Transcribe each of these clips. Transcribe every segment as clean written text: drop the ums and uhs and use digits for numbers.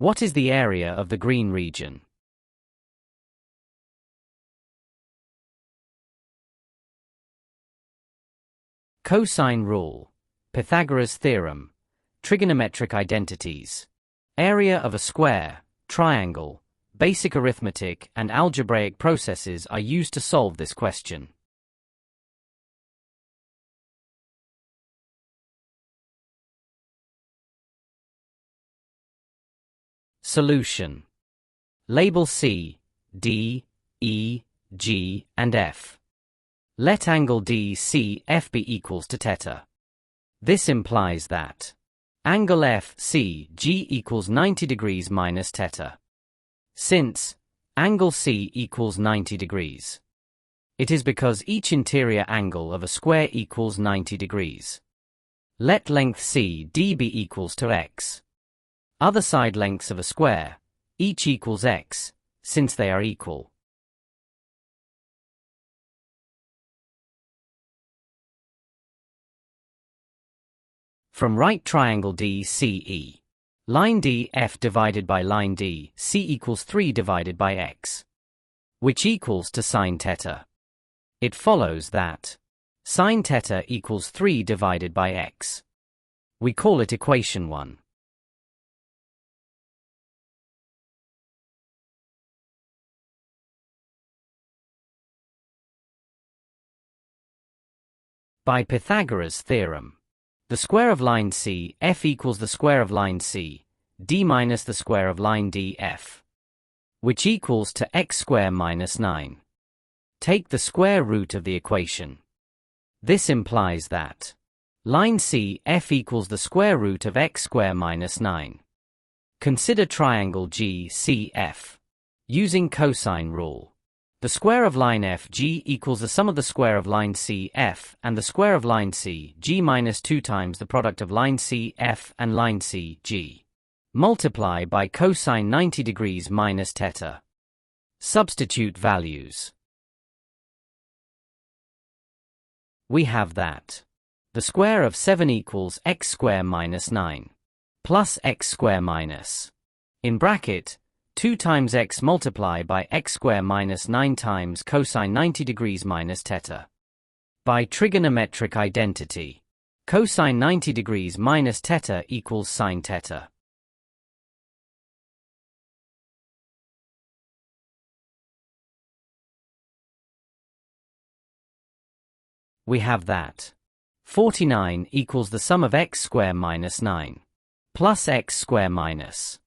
What is the area of the green region? Cosine rule, Pythagoras' theorem, trigonometric identities, area of a square, triangle, basic arithmetic and algebraic processes are used to solve this question. Solution. Label C, D, E, G, and F. Let angle DCF be equals to theta. This implies that angle FCG equals 90 degrees minus theta. Since angle C equals 90 degrees, it is because each interior angle of a square equals 90 degrees. Let length CD be equals to x. Other side lengths of a square, each equals x, since they are equal. From right triangle DCE, line DF divided by line DC equals 3 divided by x, which equals to sine theta. It follows that sine theta equals 3 divided by x. We call it equation 1. By Pythagoras' theorem, the square of line CF equals the square of line CD minus the square of line DF, which equals to x squared minus 9. Take the square root of the equation. This implies that line CF equals the square root of x squared minus 9. Consider triangle GCF. Using cosine rule, the square of line FG equals the sum of the square of line CF and the square of line CG minus 2 times the product of line CF and line CG. Multiply by cosine 90 degrees minus theta. Substitute values. We have that the square of 7 equals x squared minus 9 plus x squared minus, in bracket, 2 times x multiply by x squared minus 9 times cosine 90 degrees minus theta. By trigonometric identity, cosine 90 degrees minus theta equals sine theta. We have that 49 equals the sum of x squared minus 9 plus x squared minus,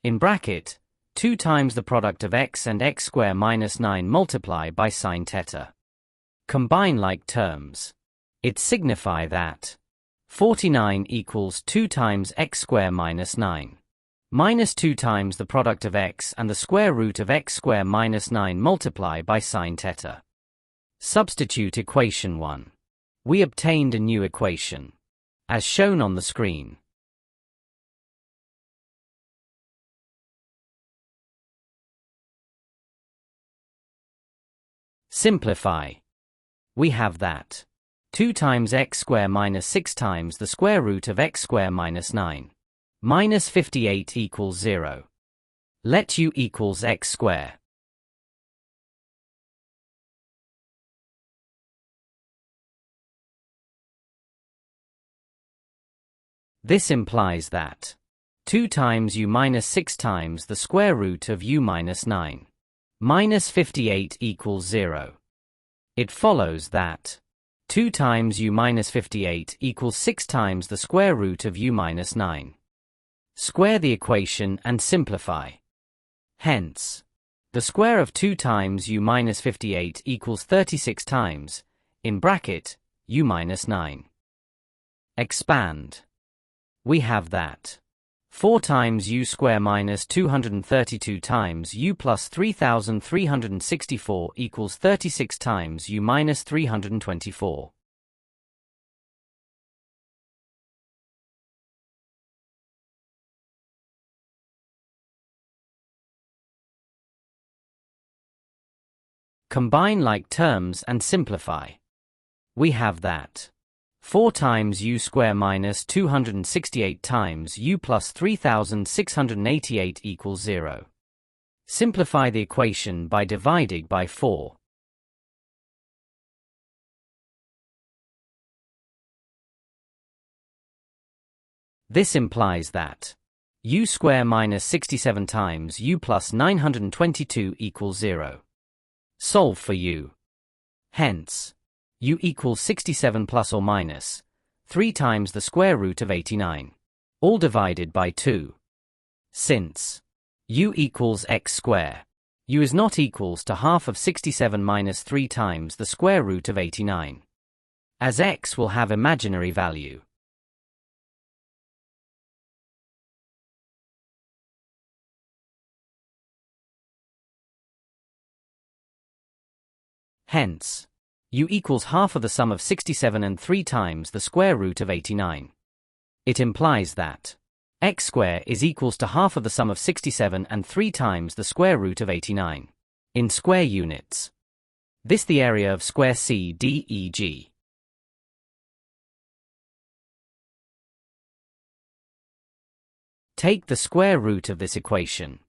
in bracket, 2 times the product of x and x squared minus 9 multiply by sine theta. Combine like terms. It signify that 49 equals 2 times x squared minus 9 minus 2 times the product of x and the square root of x squared minus 9 multiply by sine theta. Substitute equation 1. We obtained a new equation, as shown on the screen. Simplify. We have that 2 times x squared minus 6 times the square root of x squared minus 9 minus 58 equals 0. Let u equals x squared. This implies that 2 times u minus 6 times the square root of u minus 9 minus 58 equals 0. It follows that 2 times u minus 58 equals 6 times the square root of u minus 9. Square the equation and simplify. Hence, the square of 2 times u minus 58 equals 36 times, in bracket, u minus 9. Expand. We have that 4 times u squared minus 232 times u plus 3364 equals 36 times u minus 324. Combine like terms and simplify. We have that 4 times u square minus 268 times u plus 3688 equals 0. Simplify the equation by dividing by 4. This implies that u square minus 67 times u plus 922 equals 0. Solve for u. Hence, u equals 67 plus or minus 3 times the square root of 89, all divided by 2. Since u equals x square, u is not equals to half of 67 minus 3 times the square root of 89, as x will have imaginary value. Hence, u equals half of the sum of 67 and 3 times the square root of 89. It implies that x square is equals to half of the sum of 67 and 3 times the square root of 89. In square units. This the area of square CDEG. Take the square root of this equation.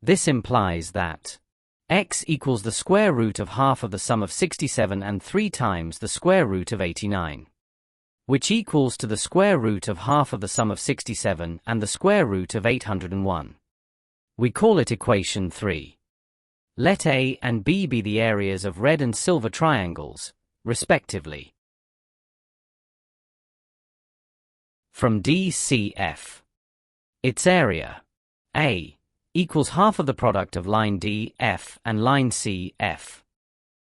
This implies that x equals the square root of half of the sum of 67 and 3 times the square root of 89, which equals to the square root of half of the sum of 67 and the square root of 801. We call it equation 3. Let A and B be the areas of red and silver triangles, respectively. From DCF, its area, A, equals half of the product of line DF and line CF,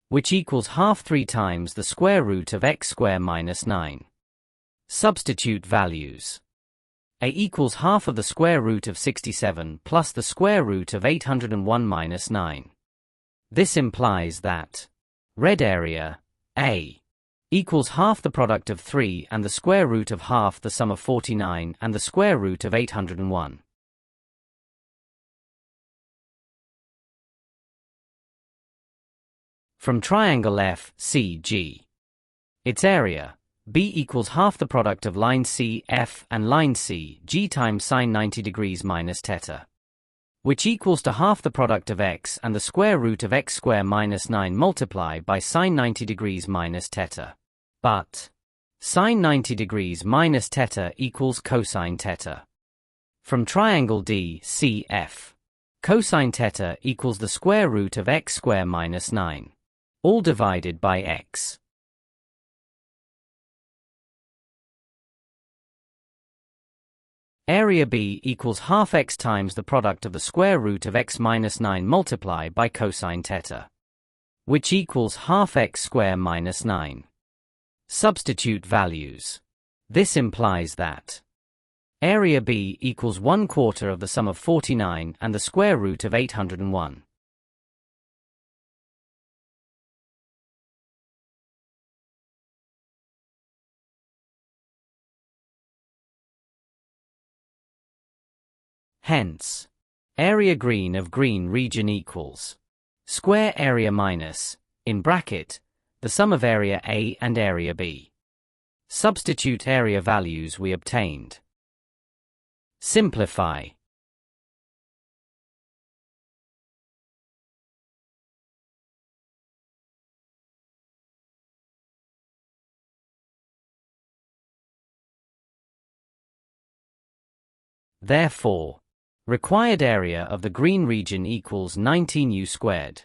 which equals half 3 times the square root of x square minus 9. Substitute values. A equals half of the square root of 67 plus the square root of 801 minus 9. This implies that red area, A, equals half the product of 3 and the square root of half the sum of 49 and the square root of 801. From triangle FCG, its area, B equals half the product of line CF and line CG times sine 90 degrees minus theta, which equals to half the product of x and the square root of x square minus 9 multiplied by sine 90 degrees minus theta. But sine 90 degrees minus theta equals cosine theta. From triangle DCF, cosine theta equals the square root of x square minus 9. All divided by x. Area B equals half x times the product of the square root of x minus 9 multiplied by cosine theta, which equals half x square minus 9. Substitute values. This implies that area B equals 1/4 of the sum of 49 and the square root of 801. Hence, area green of green region equals square area minus, in bracket, the sum of area A and area B. Substitute area values we obtained. Simplify. Therefore, required area of the green region equals 19 u squared.